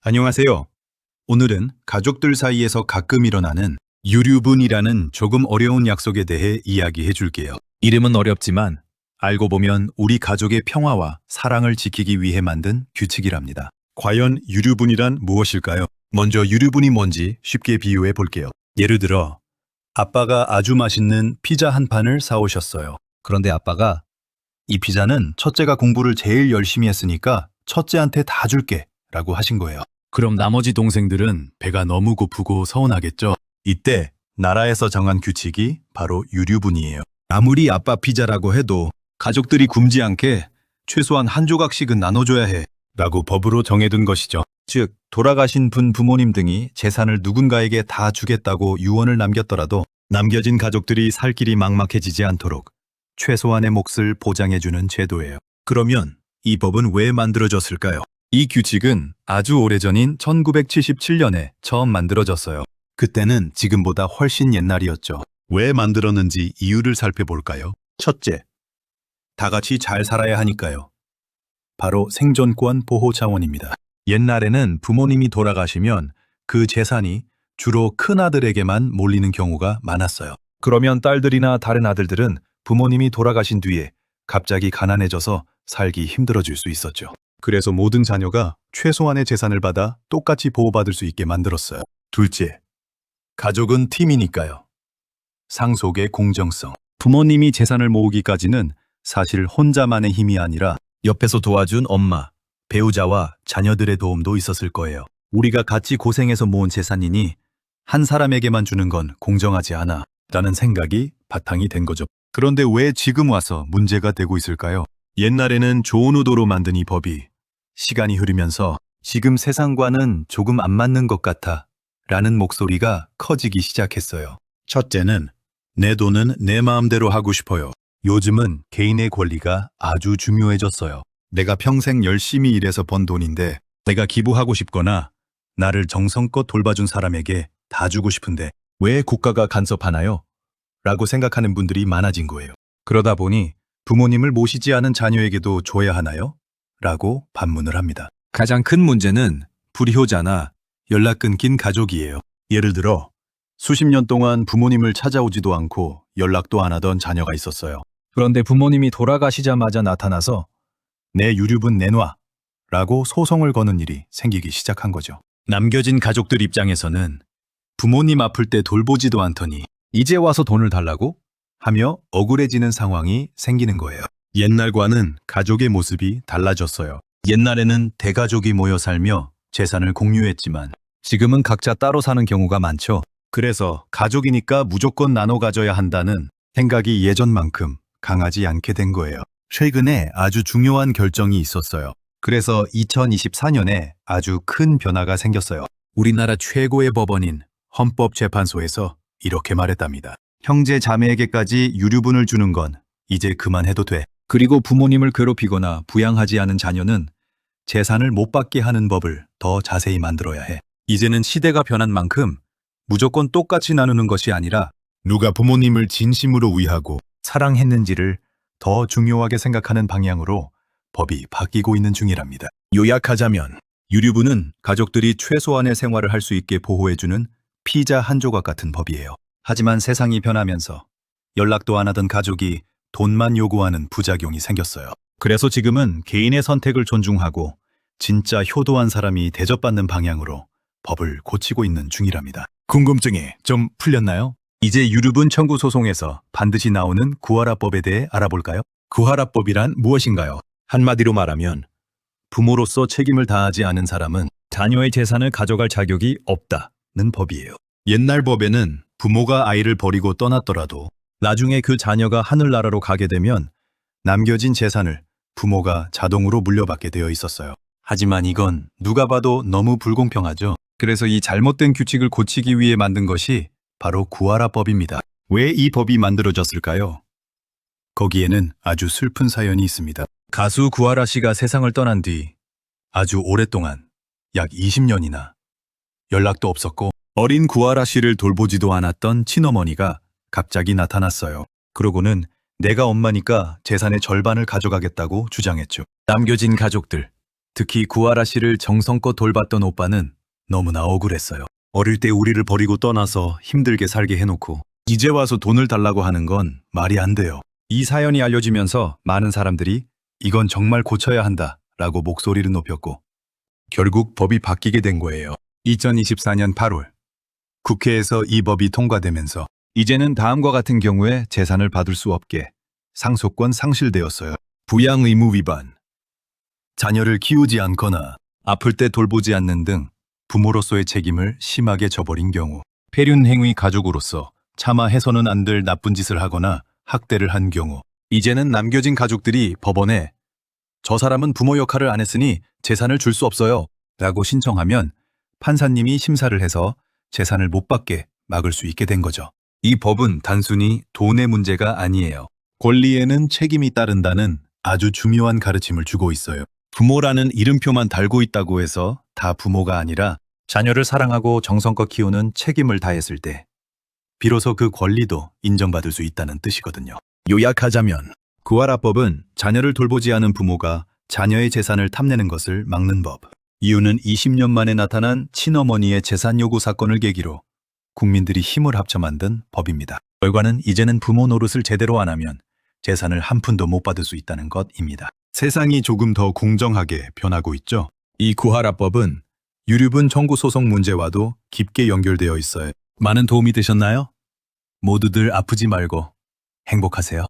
안녕하세요. 오늘은 가족들 사이에서 가끔 일어나는 유류분이라는 조금 어려운 약속에 대해 이야기해 줄게요. 이름은 어렵지만 알고 보면 우리 가족의 평화와 사랑을 지키기 위해 만든 규칙이랍니다. 과연 유류분이란 무엇일까요? 먼저 유류분이 뭔지 쉽게 비유해 볼게요. 예를 들어 아빠가 아주 맛있는 피자 한 판을 사오셨어요. 그런데 아빠가 이 피자는 첫째가 공부를 제일 열심히 했으니까 첫째한테 다 줄게 라고 하신 거예요. 그럼 나머지 동생들은 배가 너무 고프고 서운하겠죠? 이때 나라에서 정한 규칙이 바로 유류분이에요. 아무리 아빠 피자라고 해도 가족들이 굶지 않게 최소한 한 조각씩은 나눠줘야 해 라고 법으로 정해둔 것이죠. 즉 돌아가신 분 부모님 등이 재산을 누군가에게 다 주겠다고 유언을 남겼더라도 남겨진 가족들이 살 길이 막막해지지 않도록 최소한의 몫을 보장해주는 제도예요. 그러면 이 법은 왜 만들어졌을까요? 이 규칙은 아주 오래전인 1977년에 처음 만들어졌어요. 그때는 지금보다 훨씬 옛날이었죠. 왜 만들었는지 이유를 살펴볼까요? 첫째, 다 같이 잘 살아야 하니까요. 바로 생존권 보호 차원입니다. 옛날에는 부모님이 돌아가시면 그 재산이 주로 큰아들에게만 몰리는 경우가 많았어요. 그러면 딸들이나 다른 아들들은 부모님이 돌아가신 뒤에 갑자기 가난해져서 살기 힘들어질 수 있었죠. 그래서 모든 자녀가 최소한의 재산을 받아 똑같이 보호받을 수 있게 만들었어요. 둘째, 가족은 팀이니까요. 상속의 공정성. 부모님이 재산을 모으기까지는 사실 혼자만의 힘이 아니라 옆에서 도와준 엄마, 배우자와 자녀들의 도움도 있었을 거예요. 우리가 같이 고생해서 모은 재산이니 한 사람에게만 주는 건 공정하지 않아 라는 생각이 바탕이 된 거죠. 그런데 왜 지금 와서 문제가 되고 있을까요? 옛날에는 좋은 의도로 만든 이 법이 시간이 흐르면서 지금 세상과는 조금 안 맞는 것 같아 라는 목소리가 커지기 시작했어요. 첫째는 내 돈은 내 마음대로 하고 싶어요. 요즘은 개인의 권리가 아주 중요해졌어요. 내가 평생 열심히 일해서 번 돈인데 내가 기부하고 싶거나 나를 정성껏 돌봐준 사람에게 다 주고 싶은데 왜 국가가 간섭하나요? 라고 생각하는 분들이 많아진 거예요. 그러다 보니 부모님을 모시지 않은 자녀에게도 줘야 하나요? 라고 반문을 합니다. 가장 큰 문제는 불효자나 연락 끊긴 가족이에요. 예를 들어 수십 년 동안 부모님을 찾아오지도 않고 연락도 안 하던 자녀가 있었어요. 그런데 부모님이 돌아가시자마자 나타나서 내 유류분 내놔 라고 소송을 거는 일이 생기기 시작한 거죠. 남겨진 가족들 입장에서는 부모님 아플 때 돌보지도 않더니 이제 와서 돈을 달라고? 하며 억울해지는 상황이 생기는 거예요. 옛날과는 가족의 모습이 달라졌어요. 옛날에는 대가족이 모여 살며 재산을 공유했지만 지금은 각자 따로 사는 경우가 많죠. 그래서 가족이니까 무조건 나눠 가져야 한다는 생각이 예전만큼 강하지 않게 된 거예요. 최근에 아주 중요한 결정이 있었어요. 그래서 2024년에 아주 큰 변화가 생겼어요. 우리나라 최고의 법원인 헌법재판소에서 이렇게 말했답니다. 형제 자매에게까지 유류분을 주는 건 이제 그만해도 돼. 그리고 부모님을 괴롭히거나 부양하지 않은 자녀는 재산을 못 받게 하는 법을 더 자세히 만들어야 해. 이제는 시대가 변한 만큼 무조건 똑같이 나누는 것이 아니라 누가 부모님을 진심으로 위하고 사랑했는지를 더 중요하게 생각하는 방향으로 법이 바뀌고 있는 중이랍니다. 요약하자면 유류분은 가족들이 최소한의 생활을 할 수 있게 보호해주는 피자 한 조각 같은 법이에요. 하지만 세상이 변하면서 연락도 안 하던 가족이 돈만 요구하는 부작용이 생겼어요. 그래서 지금은 개인의 선택을 존중하고 진짜 효도한 사람이 대접받는 방향으로 법을 고치고 있는 중이랍니다. 궁금증이 좀 풀렸나요? 이제 유류분 청구 소송에서 반드시 나오는 구하라법에 대해 알아볼까요? 구하라법이란 무엇인가요? 한마디로 말하면 부모로서 책임을 다하지 않은 사람은 자녀의 재산을 가져갈 자격이 없다는 법이에요. 옛날 법에는 부모가 아이를 버리고 떠났더라도 나중에 그 자녀가 하늘나라로 가게 되면 남겨진 재산을 부모가 자동으로 물려받게 되어 있었어요. 하지만 이건 누가 봐도 너무 불공평하죠. 그래서 이 잘못된 규칙을 고치기 위해 만든 것이 바로 구하라법입니다. 왜 이 법이 만들어졌을까요? 거기에는 아주 슬픈 사연이 있습니다. 가수 구하라 씨가 세상을 떠난 뒤 아주 오랫동안 약 20년이나 연락도 없었고 어린 구하라 씨를 돌보지도 않았던 친어머니가 갑자기 나타났어요. 그러고는 내가 엄마니까 재산의 절반을 가져가겠다고 주장했죠. 남겨진 가족들, 특히 구하라 씨를 정성껏 돌봤던 오빠는 너무나 억울했어요. 어릴 때 우리를 버리고 떠나서 힘들게 살게 해놓고 이제 와서 돈을 달라고 하는 건 말이 안 돼요. 이 사연이 알려지면서 많은 사람들이 이건 정말 고쳐야 한다 라고 목소리를 높였고 결국 법이 바뀌게 된 거예요. 2024년 8월 국회에서 이 법이 통과되면서 이제는 다음과 같은 경우에 재산을 받을 수 없게 상속권 상실되었어요. 부양 의무 위반, 자녀를 키우지 않거나 아플 때 돌보지 않는 등 부모로서의 책임을 심하게 저버린 경우, 폐륜 행위 가족으로서 차마 해서는 안 될 나쁜 짓을 하거나 학대를 한 경우, 이제는 남겨진 가족들이 법원에 저 사람은 부모 역할을 안 했으니 재산을 줄 수 없어요 라고 신청하면 판사님이 심사를 해서 재산을 못 받게 막을 수 있게 된 거죠. 이 법은 단순히 돈의 문제가 아니에요. 권리에는 책임이 따른다는 아주 중요한 가르침을 주고 있어요. 부모라는 이름표만 달고 있다고 해서 다 부모가 아니라 자녀를 사랑하고 정성껏 키우는 책임을 다했을 때 비로소 그 권리도 인정받을 수 있다는 뜻이거든요. 요약하자면 구하라법은 자녀를 돌보지 않은 부모가 자녀의 재산을 탐내는 것을 막는 법. 이유는 20년 만에 나타난 친어머니의 재산 요구 사건을 계기로 국민들이 힘을 합쳐 만든 법입니다. 결과는 이제는 부모 노릇을 제대로 안 하면 재산을 한 푼도 못 받을 수 있다는 것입니다. 세상이 조금 더 공정하게 변하고 있죠. 이 구하라법은 유류분 청구 소송 문제와도 깊게 연결되어 있어요. 많은 도움이 되셨나요? 모두들 아프지 말고 행복하세요.